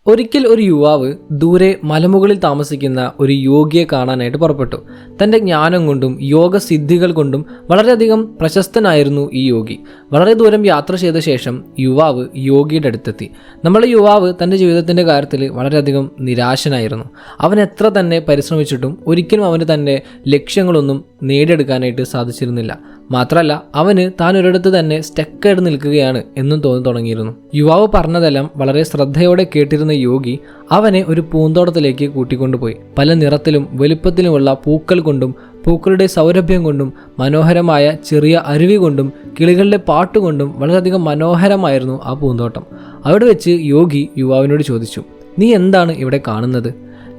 ഒരിക്കൽ ഒരു യുവാവ് ദൂരെ മലമുകളിൽ താമസിക്കുന്ന ഒരു യോഗിയെ കാണാനായിട്ട് പുറപ്പെട്ടു. തൻ്റെ ജ്ഞാനം കൊണ്ടും യോഗസിദ്ധികൾ കൊണ്ടും വളരെയധികം പ്രശസ്തനായിരുന്നു ഈ യോഗി. വളരെ ദൂരം യാത്ര ചെയ്ത ശേഷം യുവാവ് യോഗിയുടെ അടുത്തെത്തി. നമ്മുടെ യുവാവ് തൻ്റെ ജീവിതത്തിൻ്റെ കാര്യത്തിൽ വളരെയധികം നിരാശനായിരുന്നു. അവൻ എത്ര തന്നെ പരിശ്രമിച്ചിട്ടും ഒരിക്കലും അവന് തൻ്റെ ലക്ഷ്യങ്ങളൊന്നും നേടിയെടുക്കാനായിട്ട് സാധിച്ചിരുന്നില്ല. മാത്രമല്ല, അവന് താൻ ഒരിടത്ത് തന്നെ സ്റ്റക്കായിട്ട് നിൽക്കുകയാണ് എന്നും തോന്നി തുടങ്ങിയിരുന്നു. യുവാവ് പറഞ്ഞതെല്ലാം വളരെ ശ്രദ്ധയോടെ കേട്ടിരുന്ന യോഗി അവനെ ഒരു പൂന്തോട്ടത്തിലേക്ക് കൂട്ടിക്കൊണ്ടുപോയി. പല നിറത്തിലും വലുപ്പത്തിലുമുള്ള പൂക്കൾ കൊണ്ടും പൂക്കളുടെ സൗരഭ്യം കൊണ്ടും മനോഹരമായ ചെറിയ അരുവി കൊണ്ടും കിളികളുടെ പാട്ടുകൊണ്ടും വളരെയധികം മനോഹരമായിരുന്നു ആ പൂന്തോട്ടം. അവിടെ വെച്ച് യോഗി യുവാവിനോട് ചോദിച്ചു, "നീ എന്താണ് ഇവിടെ കാണുന്നത്?"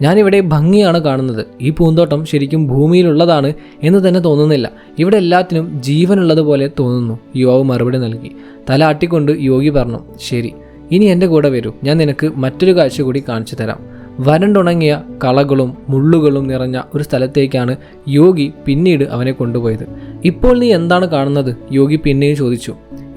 "ഞാനിവിടെ ഭംഗിയാണ് കാണുന്നത്. ഈ പൂന്തോട്ടം ശരിക്കും ഭൂമിയിലുള്ളതാണ് എന്ന് തന്നെ തോന്നുന്നില്ല. ഇവിടെ എല്ലാത്തിനും ജീവനുള്ളതുപോലെ തോന്നുന്നു." യുവാവ് മറുപടി നൽകി. തല ആട്ടിക്കൊണ്ട് യോഗി പറഞ്ഞു, "ശരി, ഇനി എൻ്റെ കൂടെ വരൂ. ഞാൻ നിനക്ക് മറ്റൊരു കാഴ്ച കൂടി കാണിച്ചു തരാം." വരണ്ടുണങ്ങിയ കളകളും മുള്ളുകളും നിറഞ്ഞ ഒരു സ്ഥലത്തേക്കാണ് യോഗി പിന്നീട് അവനെ കൊണ്ടുപോയത്. "ഇപ്പോൾ നീ എന്താണ് കാണുന്നത്?" യോഗി പിന്നെയും ചോദിച്ചു.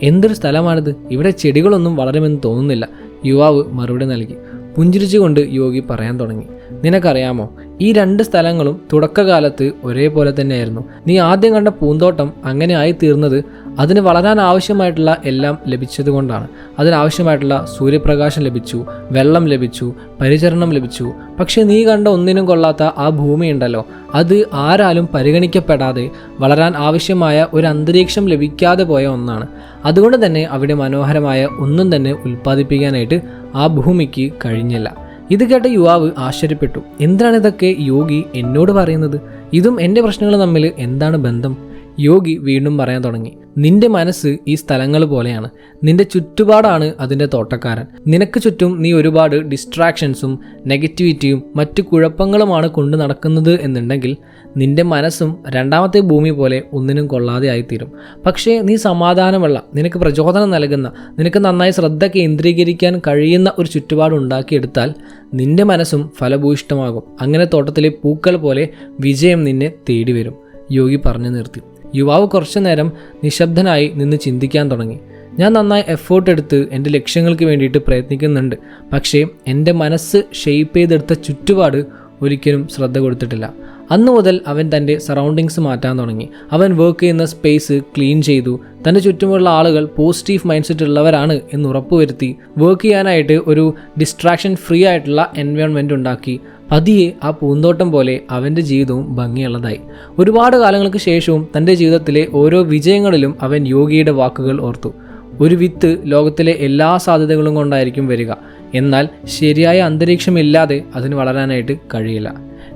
"എന്തൊരു സ്ഥലമാണിത്? ഇവിടെ ചെടികളൊന്നും വളരുമെന്ന് തോന്നുന്നില്ല." യുവാവ് മറുപടി നൽകി. പുഞ്ചിരിച്ചുകൊണ്ട് യോഗി പറയാൻ തുടങ്ങി, "നിനക്കറിയാമോ, ഈ രണ്ട് സ്ഥലങ്ങളും തുടക്കകാലത്ത് ഒരേപോലെ തന്നെയായിരുന്നു. നീ ആദ്യം കണ്ട പൂന്തോട്ടം അങ്ങനെ ആയിത്തീർന്നത് അതിന് വളരാൻ ആവശ്യമായിട്ടുള്ള എല്ലാം ലഭിച്ചതുകൊണ്ടാണ്. അതിനാവശ്യമായിട്ടുള്ള സൂര്യപ്രകാശം ലഭിച്ചു, വെള്ളം ലഭിച്ചു, പരിചരണം ലഭിച്ചു. പക്ഷെ നീ കണ്ട ഒന്നിനും കൊള്ളാത്ത ആ ഭൂമിയുണ്ടല്ലോ, അത് ആരാലും പരിഗണിക്കപ്പെടാതെ വളരാൻ ആവശ്യമായ ഒരു അന്തരീക്ഷം ലഭിക്കാതെ പോയ ഒന്നാണ്. അതുകൊണ്ട് തന്നെ അവിടെ മനോഹരമായ ഒന്നും തന്നെ ഉൽപ്പാദിപ്പിക്കാനായിട്ട് ആ ഭൂമിക്ക് കഴിഞ്ഞില്ല." ഇത് കേട്ട യുവാവ് ആശ്ചര്യപ്പെട്ടു. എന്തിനാണിതൊക്കെ യോഗി എന്നോട് പറയുന്നത്? ഇതും എൻ്റെ പ്രശ്നങ്ങൾ തമ്മിൽ എന്താണ് ബന്ധം? യോഗി വീണ്ടും പറയാൻ തുടങ്ങി, "നിന്റെ മനസ്സ് ഈ സ്ഥലങ്ങൾ പോലെയാണ്. നിന്റെ ചുറ്റുപാടാണ് അതിൻ്റെ തോട്ടക്കാരൻ. നിനക്ക് ചുറ്റും നീ ഒരുപാട് ഡിസ്ട്രാക്ഷൻസും നെഗറ്റിവിറ്റിയും മറ്റു കുഴപ്പങ്ങളുമാണ് കൊണ്ടു നടക്കുന്നത് എന്നുണ്ടെങ്കിൽ നിന്റെ മനസ്സും രണ്ടാമത്തെ ഭൂമി പോലെ ഒന്നിനും കൊള്ളാതെ ആയിത്തീരും. പക്ഷേ നീ സമാധാനമുള്ള, നിനക്ക് പ്രചോദനം നൽകുന്ന, നിനക്ക് നന്നായി ശ്രദ്ധ കേന്ദ്രീകരിക്കാൻ കഴിയുന്ന ഒരു ചുറ്റുപാട് ഉണ്ടാക്കിയെടുത്താൽ നിന്റെ മനസ്സും ഫലഭൂയിഷ്ടമാകും. അങ്ങനെ തോട്ടത്തിലെ പൂക്കൾ പോലെ വിജയം നിന്നെ തേടി വരും." യോഗി പറഞ്ഞു നിർത്തി. യുവാവ് കുറച്ചു നേരം നിശബ്ദനായി നിന്ന് ചിന്തിക്കാൻ തുടങ്ങി. "ഞാൻ നന്നായി എഫേർട്ട് എടുത്ത് എൻ്റെ ലക്ഷ്യങ്ങൾക്ക് വേണ്ടിയിട്ട് പ്രയത്നിക്കുന്നുണ്ട്. പക്ഷേ എൻ്റെ മനസ്സ് ഷെയ്പ്പ് ചെയ്തെടുത്ത ചുറ്റുപാട് ഒരിക്കലും ശ്രദ്ധ കൊടുത്തിട്ടില്ല." അന്നു മുതൽ അവൻ തൻ്റെ സറൗണ്ടിങ്സ് മാറ്റാൻ തുടങ്ങി. അവൻ വർക്ക് ചെയ്യുന്ന സ്പേസ് ക്ലീൻ ചെയ്തു. തൻ്റെ ചുറ്റുമുള്ള ആളുകൾ പോസിറ്റീവ് മൈൻഡ് സെറ്റ് ഉള്ളവരാണ് എന്ന് ഉറപ്പുവരുത്തി വർക്ക് ചെയ്യാനായിട്ട് ഒരു ഡിസ്ട്രാക്ഷൻ ഫ്രീ ആയിട്ടുള്ള എൻവയോൺമെൻറ്റ് ഉണ്ടാക്കി. പതിയെ ആ പൂന്തോട്ടം പോലെ അവൻ്റെ ജീവിതവും ഭംഗിയുള്ളതായി. ഒരുപാട് കാലങ്ങൾക്ക് ശേഷവും തൻ്റെ ജീവിതത്തിലെ ഓരോ വിജയങ്ങളിലും അവൻ യോഗിയുടെ വാക്കുകൾ ഓർത്തു. "ഒരു വിത്ത് ലോകത്തിലെ എല്ലാ സാധ്യതകളും കൊണ്ടായിരിക്കും വരിക. എന്നാൽ ശരിയായ അന്തരീക്ഷമില്ലാതെ അതിന് വളരാനായിട്ട് കഴിയില്ല."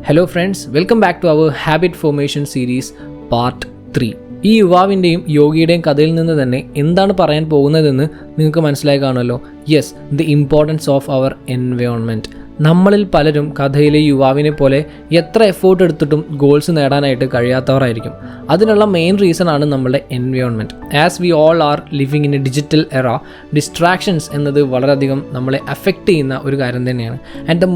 Hello friends, welcome back to our habit formation series part 3. ഈ യുവാവിൻ്റെയും യോഗിയുടെയും കഥയിൽ നിന്ന് തന്നെ എന്താണ് പറയാൻ പോകുന്നതെന്ന് നിങ്ങൾക്ക് മനസ്സിലായി കാണുമല്ലോ. Yes, the importance of our environment. നമ്മളിൽ പലരും കഥയിലെ യുവാവിനെ പോലെ എത്ര എഫേർട്ട് എടുത്തിട്ടും ഗോൾസ് നേടാനായിട്ട് കഴിയാത്തവരായിരിക്കും. അതിനുള്ള മെയിൻ റീസൺ ആണ് നമ്മളുടെ environment. As we all are living in A digital എറ, ഡിസ്ട്രാക്ഷൻസ് എന്നത് വളരെയധികം നമ്മളെ അഫക്റ്റ് ചെയ്യുന്ന ഒരു കാര്യം തന്നെയാണ്. And the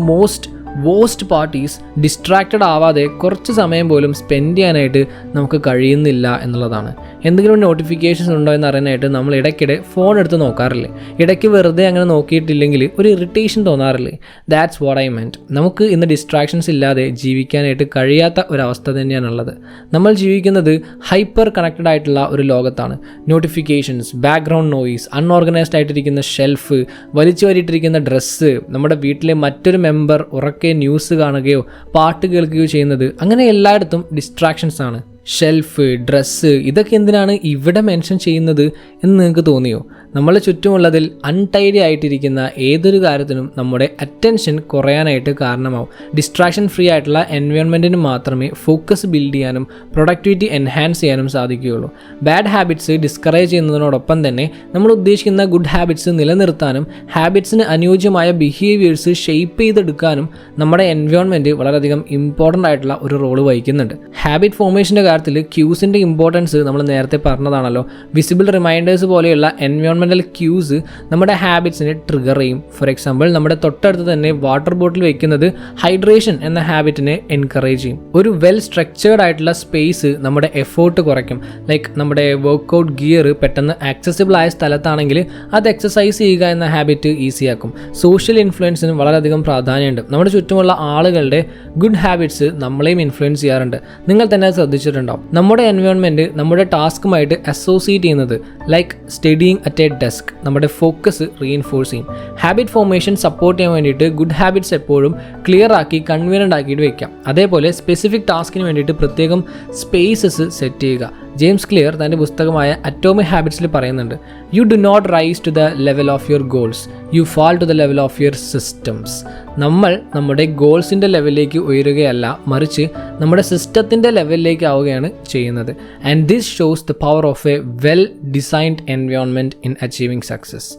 waste part is distracted ആവാതെ കുറച്ച് സമയം പോലും സ്പെൻഡ് ചെയ്യാനായിട്ട് നമുക്ക് കഴിയുന്നില്ല എന്നുള്ളതാണ്. എന്തെങ്കിലും നോട്ടിഫിക്കേഷൻസ് ഉണ്ടോ എന്ന് അറിയാനായിട്ട് നമ്മൾ ഇടയ്ക്കിടെ ഫോൺ എടുത്ത് നോക്കാറില്ലേ? ഇടയ്ക്ക് വെറുതെ അങ്ങനെ നോക്കിയിട്ടില്ലെങ്കിൽ ഒരു ഇറിറ്റേഷൻ തോന്നാറില്ലേ? That's what I meant. നമുക്ക് ഇന്ന് ഡിസ്ട്രാക്ഷൻസ് ഇല്ലാതെ ജീവിക്കാനായിട്ട് കഴിയാത്ത ഒരവസ്ഥ തന്നെയാണുള്ളത്. നമ്മൾ ജീവിക്കുന്നത് ഹൈപ്പർ കണക്റ്റഡ് ആയിട്ടുള്ള ഒരു ലോകത്താണ്. നോട്ടിഫിക്കേഷൻസ്, ബാക്ക്ഗ്രൗണ്ട് നോയിസ്, അൺഓർഗനൈസ്ഡ് ആയിട്ടിരിക്കുന്ന ഷെൽഫ്, വലിച്ചു വാരിയിട്ടിരിക്കുന്ന ഡ്രസ്സ്, നമ്മുടെ വീട്ടിലെ മറ്റൊരു മെമ്പർ ഉറക്കെ ന്യൂസ് കാണുകയോ പാട്ട് കേൾക്കുകയോ ചെയ്യുന്നത്, അങ്ങനെ എല്ലായിടത്തും ഡിസ്ട്രാക്ഷൻസ് ആണ്. ഷെൽഫ്, ഡ്രസ്സ്, ഇതൊക്കെ എന്തിനാണ് ഇവിടെ മെൻഷൻ ചെയ്യുന്നത് എന്ന് നിങ്ങൾക്ക് തോന്നിയോ? നമ്മളെ ചുറ്റുമുള്ളതിൽ അൺടൈഡി ആയിട്ടിരിക്കുന്ന ഏതൊരു കാര്യത്തിനും നമ്മുടെ അറ്റൻഷൻ കുറയാനായിട്ട് കാരണമാവും. ഡിസ്ട്രാക്ഷൻ ഫ്രീ ആയിട്ടുള്ള എൻവയോൺമെൻറ്റിന് മാത്രമേ ഫോക്കസ് ബിൽഡ് ചെയ്യാനും പ്രൊഡക്ടിവിറ്റി എൻഹാൻസ് ചെയ്യാനും സാധിക്കുകയുള്ളൂ. ബാഡ് ഹാബിറ്റ്സ് ഡിസ്കറേജ് ചെയ്യുന്നതിനോടൊപ്പം തന്നെ നമ്മൾ ഉദ്ദേശിക്കുന്ന ഗുഡ് ഹാബിറ്റ്സ് നിലനിർത്താനും ഹാബിറ്റ്സിന് അനുയോജ്യമായ ബിഹേവിയേഴ്സ് ഷെയ്പ്പ് ചെയ്തെടുക്കാനും നമ്മുടെ എൻവയോൺമെൻറ്റ് വളരെയധികം ഇമ്പോർട്ടൻ്റ് ആയിട്ടുള്ള ഒരു റോള് വഹിക്കുന്നുണ്ട്. ഹാബിറ്റ് ഫോർമേഷൻ്റെ കാര്യത്തിൽ ക്യൂസിൻ്റെ ഇമ്പോർട്ടൻസ് നമ്മൾ നേരത്തെ പറഞ്ഞതാണല്ലോ. വിസിബിൾ റിമൈൻഡേഴ്സ് പോലെയുള്ള എൻവയോൺമെൻറ്റൽ ക്യൂസ് നമ്മുടെ ഹാബിറ്റ്സിനെ ട്രിഗർ ചെയ്യും. ഫോർ എക്സാമ്പിൾ, നമ്മുടെ തൊട്ടടുത്ത് തന്നെ വാട്ടർ ബോട്ടിൽ വെക്കുന്നത് ഹൈഡ്രേഷൻ എന്ന ഹാബിറ്റിനെ എൻകറേജ് ചെയ്യും. ഒരു വെൽ സ്ട്രക്ചേർഡ് ആയിട്ടുള്ള സ്പേസ് നമ്മുടെ എഫേർട്ട് കുറയ്ക്കും. ലൈക്ക് നമ്മുടെ വർക്കൗട്ട് ഗിയർ പെട്ടെന്ന് ആക്സസിബിൾ ആയ സ്ഥലത്താണെങ്കിൽ അത് എക്സസൈസ് ചെയ്യുക എന്ന ഹാബിറ്റ് ഈസിയാക്കും. സോഷ്യൽ ഇൻഫ്ലുവൻസിന് വളരെയധികം പ്രാധാന്യമുണ്ട്. നമ്മുടെ ചുറ്റുമുള്ള ആളുകളുടെ ഗുഡ് ഹാബിറ്റ്സ് നമ്മളെയും ഇൻഫ്ലുവൻസ് ചെയ്യാറുണ്ട്. നിങ്ങൾ തന്നെ ശ്രദ്ധിച്ചിട്ടുണ്ടാവും. നമ്മുടെ എൻവയോൺമെൻറ്റ് നമ്മുടെ ടാസ്കുമായിട്ട് അസോസിയേറ്റ് ചെയ്യുന്നത് like studying at a desk നമ്മുടെ ഫോക്കസ് റീഇൻഫോഴ്സ് ചെയ്യും. ഹാബിറ്റ് ഫോർമേഷൻ സപ്പോർട്ട് ചെയ്യാൻ വേണ്ടിയിട്ട് ഗുഡ് ഹാബിറ്റ്സ് എപ്പോഴും ക്ലിയർ ആക്കി കൺവീനിയൻ്റ് ആക്കിയിട്ട് വെക്കാം. അതേപോലെ സ്പെസിഫിക് ടാസ്കിന് വേണ്ടിയിട്ട് പ്രത്യേകം സ്പേസസ് സെറ്റ് ചെയ്യുക. ജെയിംസ് ക്ലിയർ തൻ്റെ പുസ്തകമായ അറ്റോമിക് ഹാബിറ്റ്സിൽ പറയുന്നുണ്ട്, you do not rise to the level of your goals, you fall to the level of your systems. നമ്മൾ നമ്മുടെ ഗോൾസിൻ്റെ ലെവലിലേക്ക് ഉയരുകയല്ല, മറിച്ച് നമ്മുടെ സിസ്റ്റത്തിൻ്റെ ലെവലിലേക്ക് ആവുകയാണ് ചെയ്യുന്നത്. And this shows the power of A well designed environment in achieving success.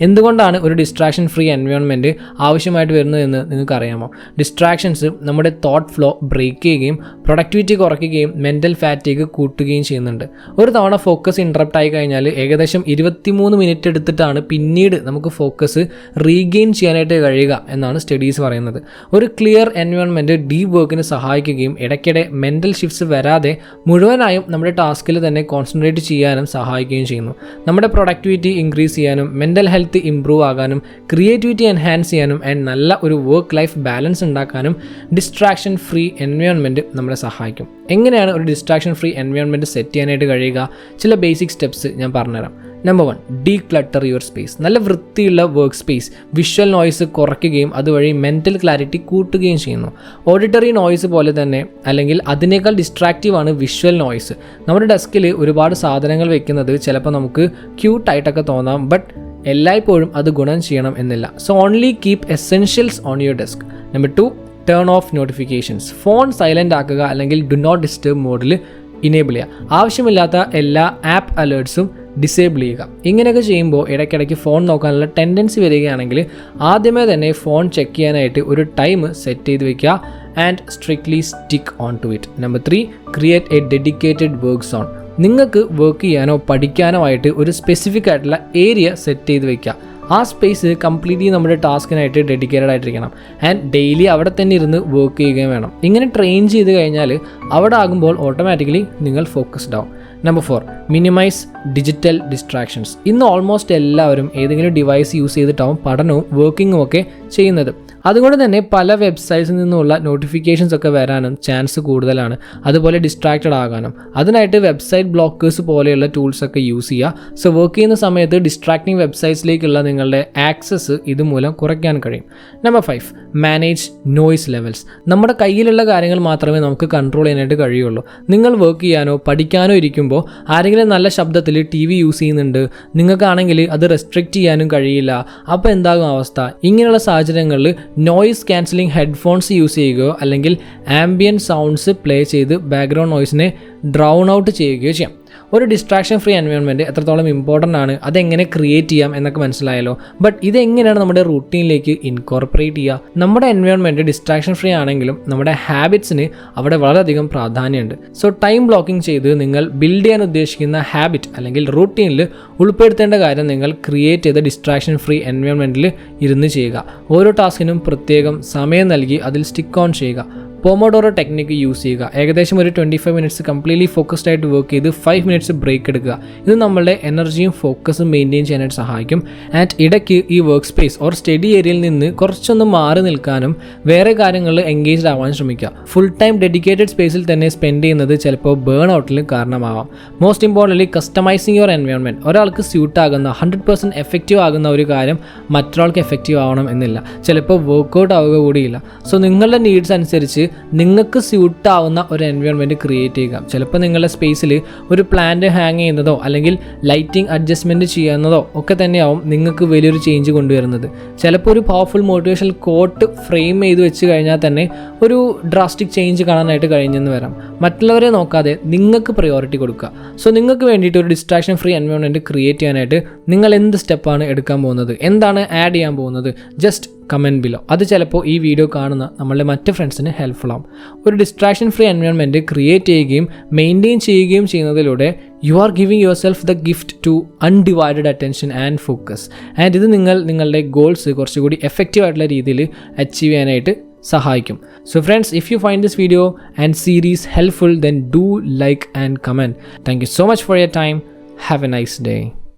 എന്തുകൊണ്ടാണ് ഒരു ഡിസ്ട്രാക്ഷൻ ഫ്രീ എൻവയോൺമെൻറ്റ് ആവശ്യമായിട്ട് വരുന്നതെന്ന് നിങ്ങൾക്ക് അറിയാമോ? ഡിസ്ട്രാക്ഷൻസ് നമ്മുടെ തോട്ട് ഫ്ലോ ബ്രേക്ക് ചെയ്യുകയും പ്രൊഡക്ടിവിറ്റി കുറയ്ക്കുകയും മെൻ്റൽ ഫാറ്റീഗ് കൂട്ടുകയും ചെയ്യുന്നുണ്ട്. ഒരു തവണ ഫോക്കസ് ഇൻട്രപ്റ്റ് ആയി കഴിഞ്ഞാൽ ഏകദേശം 23 മിനിറ്റ് എടുത്തിട്ടാണ് പിന്നീട് നമുക്ക് ഫോക്കസ് റീഗെയിൻ ചെയ്യാനായിട്ട് കഴിയുക എന്നാണ് സ്റ്റഡീസ് പറയുന്നത്. ഒരു ക്ലിയർ എൻവയോൺമെൻറ്റ് ഡീപ് വർക്കിന് സഹായിക്കുകയും ഇടയ്ക്കിടെ മെൻ്റൽ ഷിഫ്റ്റ്സ് വരാതെ മുഴുവനായും നമ്മുടെ ടാസ്കിൽ തന്നെ കോൺസെൻട്രേറ്റ് ചെയ്യാനും സഹായിക്കുകയും ചെയ്യുന്നു. നമ്മുടെ പ്രൊഡക്ടിവിറ്റി ഇൻക്രീസ് ചെയ്യാനും മെൻ്റൽ ഹെൽത്ത് ഇംപ്രൂവ് ആകാനും ക്രിയേറ്റിവിറ്റി എൻഹാൻസ് ചെയ്യാനും ആൻഡ് നല്ല ഒരു വർക്ക് ലൈഫ് ബാലൻസ് ഉണ്ടാക്കാനും ഡിസ്ട്രാക്ഷൻ ഫ്രീ എൻവയോൺമെൻറ്റ് നമ്മളെ സഹായിക്കും. എങ്ങനെയാണ് ഒരു ഡിസ്ട്രാക്ഷൻ ഫ്രീ എൻവയോൺമെൻറ്റ് സെറ്റ് ചെയ്യാനായിട്ട് കഴിയുക? ചില ബേസിക് സ്റ്റെപ്സ് ഞാൻ പറഞ്ഞുതരാം. Number 1, declutter your space. നല്ല വൃത്തിയുള്ള വർക്ക് സ്പേസ് വിഷ്വൽ നോയ്സ് കുറയ്ക്കുകയും അതുവഴി മെൻ്റൽ ക്ലാരിറ്റി കൂട്ടുകയും ചെയ്യുന്നു. ഓഡിറ്ററി നോയ്സ് പോലെ തന്നെ അല്ലെങ്കിൽ അതിനേക്കാൾ ഡിസ്ട്രാക്റ്റീവാണ് വിഷ്വൽ നോയ്സ്. നമ്മുടെ ഡെസ്കിൽ ഒരുപാട് സാധനങ്ങൾ വെക്കുന്നത് ചിലപ്പോൾ നമുക്ക് ക്യൂട്ടായിട്ടൊക്കെ തോന്നാം, ബട്ട് എല്ലായ്പ്പോഴും അത് ഗുണം ചെയ്യണം എന്നില്ല. So only keep essentials on your desk. Number 2, turn of notifications. Phone silent ആക്കുക അല്ലെങ്കിൽ ഡു നോട്ട് ഡിസ്റ്റർബ് മോഡിൽ ഇനേബിൾ ചെയ്യുക. ആവശ്യമില്ലാത്ത എല്ലാ ആപ്പ് അലേർട്ട്സും ഡിസേബിൾ ചെയ്യുക. ഇങ്ങനെയൊക്കെ ചെയ്യുമ്പോൾ ഇടയ്ക്കിടയ്ക്ക് ഫോൺ നോക്കാനുള്ള ടെൻഡൻസി വരികയാണെങ്കിൽ ആദ്യമേ തന്നെ ഫോൺ ചെക്ക് ചെയ്യാനായിട്ട് ഒരു ടൈം സെറ്റ് ചെയ്ത് വെക്കുക and strictly stick on to it. Number 3, create a dedicated work zone. നിങ്ങൾക്ക് വർക്ക് ചെയ്യാനോ പഠിക്കാനോ ആയിട്ട് ഒരു സ്പെസിഫിക് ആയിട്ടുള്ള ഏരിയ സെറ്റ് ചെയ്ത് വെക്കുക. ആ സ്പേസ് കംപ്ലീറ്റ്ലി നമ്മുടെ ടാസ്കിനായിട്ട് ഡെഡിക്കേറ്റഡ് ആയിട്ടിരിക്കണം ആൻഡ് ഡെയിലി അവിടെ തന്നെ ഇരുന്ന് വർക്ക് ചെയ്യുകയും വേണം. ഇങ്ങനെ ട്രെയിൻ ചെയ്ത് കഴിഞ്ഞാൽ അവിടെ ആകുമ്പോൾ ഓട്ടോമാറ്റിക്കലി നിങ്ങൾ ഫോക്കസ്ഡ് ആവും. Number 4, minimise digital distractions. ഇന്ന് ഓൾമോസ്റ്റ് എല്ലാവരും ഏതെങ്കിലും ഡിവൈസ് യൂസ് ചെയ്തിട്ടാവും പഠനവും വർക്കിങ്ങും ഒക്കെ ചെയ്യുന്നത്. അതുകൊണ്ട് തന്നെ പല വെബ്സൈറ്റ്സിൽ നിന്നുള്ള നോട്ടിഫിക്കേഷൻസ് ഒക്കെ വരാനും ചാൻസ് കൂടുതലാണ്, അതുപോലെ ഡിസ്ട്രാക്റ്റഡ് ആകാനും. അതിനായിട്ട് വെബ്സൈറ്റ് ബ്ലോക്കേഴ്സ് പോലെയുള്ള ടൂൾസൊക്കെ യൂസ് ചെയ്യുക. സോ വർക്ക് ചെയ്യുന്ന സമയത്ത് ഡിസ്ട്രാക്റ്റിംഗ് വെബ്സൈറ്റ്സിലേക്കുള്ള നിങ്ങളുടെ ആക്സസ് ഇതുമൂലം കുറയ്ക്കാൻ കഴിയും. Number 5, manage noise levels. നമ്മുടെ കയ്യിലുള്ള കാര്യങ്ങൾ മാത്രമേ നമുക്ക് കൺട്രോൾ ചെയ്യാനായിട്ട് കഴിയുള്ളൂ. നിങ്ങൾ വർക്ക് ചെയ്യാനോ പഠിക്കാനോ ഇരിക്കുമ്പോൾ ആരെങ്കിലും നല്ല ശബ്ദത്തിൽ TV യൂസ് ചെയ്യുന്നുണ്ട്, നിങ്ങൾക്കാണെങ്കിൽ അത് റെസ്ട്രിക്റ്റ് ചെയ്യാനും കഴിയില്ല. അപ്പോൾ എന്താകും അവസ്ഥ? ഇങ്ങനെയുള്ള സാഹചര്യങ്ങളിൽ നോയ്സ് ക്യാൻസലിംഗ് ഹെഡ്ഫോൺസ് യൂസ് ചെയ്യുകയോ അല്ലെങ്കിൽ ആംബിയൻറ്റ് സൗണ്ട്സ് പ്ലേ ചെയ്ത് ബാക്ക്ഗ്രൗണ്ട് നോയ്സിനെ ഡ്രൗൺ ഔട്ട് ചെയ്യുകയോ ചെയ്യാം. ഒരു ഡിസ്ട്രാക്ഷൻ ഫ്രീ എൻവയോൺമെൻറ്റ് എത്രത്തോളം ഇമ്പോർട്ടൻ്റ് ആണ്, അതെങ്ങനെ ക്രിയേറ്റ് ചെയ്യാം എന്നൊക്കെ മനസ്സിലായല്ലോ. ബട്ട് ഇതെങ്ങനെയാണ് നമ്മുടെ റൂട്ടീനിലേക്ക് ഇൻകോർപ്പറേറ്റ് ചെയ്യുക? നമ്മുടെ എൻവയോൺമെൻറ്റ് ഡിസ്ട്രാക്ഷൻ ഫ്രീ ആണെങ്കിലും നമ്മുടെ ഹാബിറ്റ്സിന് അവിടെ വളരെയധികം പ്രാധാന്യമുണ്ട്. സോ ടൈം ബ്ലോക്കിംഗ് ചെയ്ത് നിങ്ങൾ ബിൽഡ് ചെയ്യാൻ ഉദ്ദേശിക്കുന്ന ഹാബിറ്റ് അല്ലെങ്കിൽ റൂട്ടീനിൽ ഉൾപ്പെടുത്തേണ്ട കാര്യം നിങ്ങൾ ക്രിയേറ്റ് ചെയ്ത ഡിസ്ട്രാക്ഷൻ ഫ്രീ എൻവയോൺമെൻറ്റിൽ ഇരുന്ന് ചെയ്യുക. ഓരോ ടാസ്കിനും പ്രത്യേകം സമയം നൽകി അതിൽ സ്റ്റിക്ക് ഓൺ ചെയ്യുക. പോമോഡോറോ ടെക്നിക്ക് യൂസ് ചെയ്യുക. ഏകദേശം ഒരു 25 മിനിറ്റ്സ് കംപ്ലീറ്റ്ലി ഫോക്കസ്ഡ് ആയിട്ട് വർക്ക് ചെയ്ത് 5 മിനിറ്റ്സ് ബ്രേക്ക് എടുക്കുക. ഇത് നമ്മളുടെ എനർജിയും ഫോക്കസും മെയിൻറ്റെയിൻ ചെയ്യാനായിട്ട് സഹായിക്കും. ആൻഡ് ഇടയ്ക്ക് ഈ വർക്ക് സ്പേസ് ഓർ സ്റ്റഡി ഏരിയയിൽ നിന്ന് കുറച്ചൊന്ന് മാറി നിൽക്കാനും വേറെ കാര്യങ്ങളിൽ എൻഗേജ്ഡ് ആവാൻ ശ്രമിക്കുക. ഫുൾ ടൈം ഡെഡിക്കേറ്റഡ് സ്പേസിൽ തന്നെ സ്പെൻഡ് ചെയ്യുന്നത് ചിലപ്പോൾ ബേൺ ഔട്ടിന് കാരണമാവാം. Most importantly customising your environment. ഒരാൾക്ക് സ്യൂട്ട് ആകുന്ന 100% എഫക്റ്റീവ് ആകുന്ന ഒരു കാര്യം മറ്റൊരാൾക്ക് എഫക്റ്റീവ് ആവണം എന്നില്ല. ചിലപ്പോൾ വർക്കൗട്ട് ആവുക കൂടിയില്ല. സോ നിങ്ങളുടെ നീഡ്സ് അനുസരിച്ച് നിങ്ങൾക്ക് സ്യൂട്ട് ആവുന്ന ഒരു എൻവയോൺമെൻറ്റ് ക്രിയേറ്റ് ചെയ്യുക. ചിലപ്പോൾ നിങ്ങളുടെ സ്പേസിൽ ഒരു പ്ലാന്റ് ഹാങ് ചെയ്യുന്നതോ അല്ലെങ്കിൽ ലൈറ്റിംഗ് അഡ്ജസ്റ്റ്മെൻറ്റ് ചെയ്യുന്നതോ ഒക്കെ തന്നെയാവും നിങ്ങൾക്ക് വലിയൊരു ചേഞ്ച് കൊണ്ടുവരുന്നത്. ചിലപ്പോൾ ഒരു പവർഫുൾ മോട്ടിവേഷണൽ കോട്ട് ഫ്രെയിം ചെയ്ത് വെച്ച് കഴിഞ്ഞാൽ തന്നെ ഒരു ഡ്രാസ്റ്റിക് ചേഞ്ച് കാണാനായിട്ട് കഴിഞ്ഞെന്ന് വരാം. മറ്റുള്ളവരെ നോക്കാതെ നിങ്ങൾക്ക് പ്രയോറിറ്റി കൊടുക്കുക. സോ നിങ്ങൾക്ക് വേണ്ടിയിട്ട് ഒരു ഡിസ്ട്രാക്ഷൻ ഫ്രീ എൻവയോൺമെൻറ്റ് ക്രിയേറ്റ് ചെയ്യാനായിട്ട് നിങ്ങൾ എന്ത് സ്റ്റെപ്പാണ് എടുക്കാൻ പോകുന്നത്, എന്താണ് ആഡ് ചെയ്യാൻ പോകുന്നത്? Just comment below. അത് ചിലപ്പോൾ ഈ വീഡിയോ കാണുന്ന നമ്മളുടെ മറ്റ് ഫ്രണ്ട്സിന് ഹെൽപ്ഫുൾ ആവും. ഒരു ഡിസ്ട്രാക്ഷൻ ഫ്രീ എൻവയോൺമെൻറ്റ് ക്രിയേറ്റ് ചെയ്യുകയും മെയിൻറ്റെയിൻ ചെയ്യുകയും ചെയ്യുന്നതിലൂടെ you are giving yourself the gift to undivided attention and focus. And ഇത് നിങ്ങളുടെ ഗോൾസ് കുറച്ചുകൂടി എഫക്റ്റീവായിട്ടുള്ള രീതിയിൽ അച്ചീവ് ചെയ്യാനായിട്ട് സഹായിക്കും. So friends, if you find this video and series helpful, then do like and comment. Thank you so much for your time. Have a nice day.